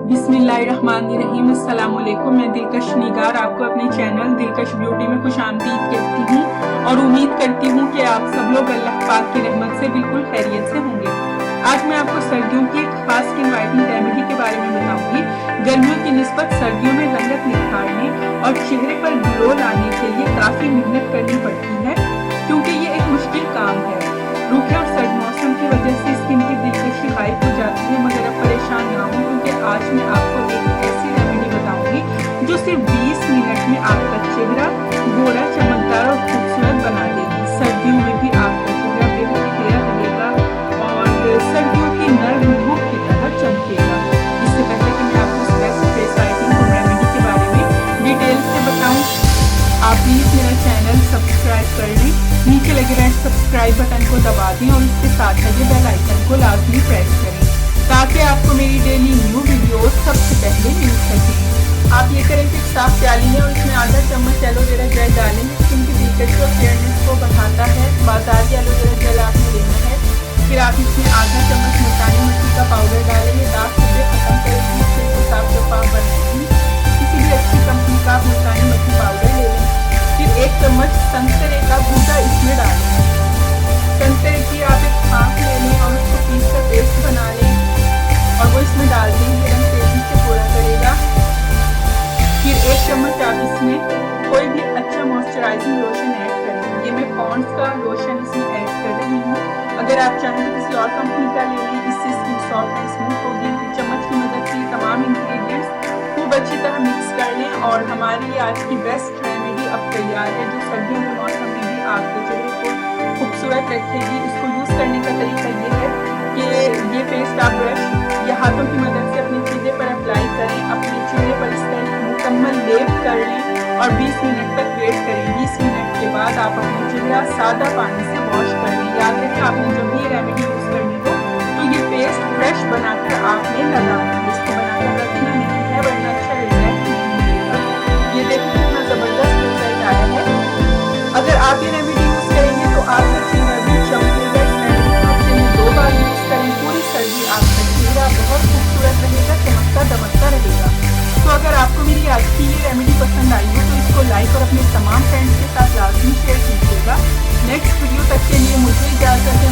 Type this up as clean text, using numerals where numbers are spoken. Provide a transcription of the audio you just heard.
बिस्मिल्लाहिर्रहमानिर्रहीम। अस्सलामुअलैकुम। मैं दिलकश निगार आपको अपने चैनल दिलकश ब्यूटी में खुशामदीद कहती हूँ और उम्मीद करती हूँ कि आप सब लोग अल्लाह पाक की रहमत से बिल्कुल खैरियत से होंगे। आज मैं आपको सर्दियों की एक खास स्किन वाइटनिंग रेमेडी के बारे में बताऊंगी। गर्मियों की निस्बत सर्दियों में रंगत निखारने और चेहरे पर ग्लो लाने के लिए काफी मेहनत करनी पड़ती है, क्योंकि ये एक मुश्किल काम है। रूखे और सर्द मौसम की वजह से स्किन की दिलकशी गायब हो जाती है, मगर अब परेशान ना हो, क्योंकि आज मैं आपको एक ऐसी रेमेडी बताऊंगी जो सिर्फ 20 मिनट में आपका चेहरा गोरा, चमकदार और खूबसूरत बना देगी। सर्दियों में भी आपका चेहरा बेहद क्लियर रहेगा और सर्दियों की नर्म धूप की तरह चमकेगा। इससे पहले कि मैं आपको फेस वाइटनिंग रेमेडी के बारे में डिटेल से बताऊं, आप प्लीज मेरा चैनल सब्सक्राइब कर लें। नीचे लगे रेड सब्सक्राइब बटन को दबा दें और इसके साथ लगे बेल आइकन को लाजमी प्रेस करें, ताकि आपको मेरी डेली न्यू वीडियोस सबसे पहले मिल सकें। आप ये करें कि साफ प्याली है और इसमें आधा चम्मच एलोवेरा जेल डालें। स्किन की दिलकशी और फेयरनेस को बढ़ाता है। बाजारी एलोवेरा जेल आपने लेना है। फिर आप इसमें आधा चम्मच मुल्तानी मिट्टी का पाउडर डालेंगे। दाग धब्बे खत्म करेगी, स्किन को साफ शफाफ बनाएगी। किसी भी अच्छी कंपनी का आप मुल्तानी मिट्टी पाउडर ले लें। फिर 1 चम्मच संतरे का गूदा इसमें डालें। संतरे की आप एक खांस ले लें और उसको पीस कर पेस्ट बना लें और वो इसमें डाल दें। ये रंग तेजी से पूरा करेगा। फिर 1 चम्मच आप इसमें कोई भी अच्छा मॉइस्चराइजिंग लोशन ऐड करें। ये मैं पॉन्ड्स का लोशन इसमें ऐड कर रही हूँ। अगर आप चाहें तो किसी और कंपनी का ले लें, इससे स्किन सॉफ्ट एंड स्मूथ होगी। फिर चम्मच की मदद से तमाम इंग्रेडिएंट्स खूब अच्छी तरह मिक्स कर लें और हमारी आज की बेस्ट रेमेडी अब तैयार है, जो सर्दियों के मौसम में भी आपके चेहरे को खूबसूरत रखेगी। इसको यूज़ करने का तरीका ये है कि ये पेस्ट आप ब्रश या हाथों की मदद से अपने चेहरे पर अप्लाई करें। अपने चेहरे पर इसका एक मुकम्मल लेप कर लें और 20 मिनट तक वेट करें। 20 मिनट के बाद आप अपना चेहरा सादा पानी से वॉश कर लें। याद रखें, आपने जब भी ये रेमेडी यूज़ करनी हो तो ये पेस्ट फ्रेश बनाकर आपने लगाना है। इसको बनाकर रखना नहीं है, वरना अच्छा रिजल्ट नहीं मिलेगा। ये देखिए कितना ज़बरदस्त रिजल्ट आया है। अगर आप ये रेमेडी यूज़ करेंगे तो आपका चेहरा भी चमकेगा। हफ्ते में 2 बार यूज़ करें। पूरी सर्दी आपका चेहरा बहुत खूबसूरत रहेगा, चमकता दमकता रहेगा। तो अगर आपको मेरी आज की ये रेमेडी पसंद आई हो तो इसको लाइक और अपने तमाम फ्रेंड्स के साथ लाजमी शेयर कीजिएगा। नेक्स्ट वीडियो तक के लिए मुझे इजाज़त है।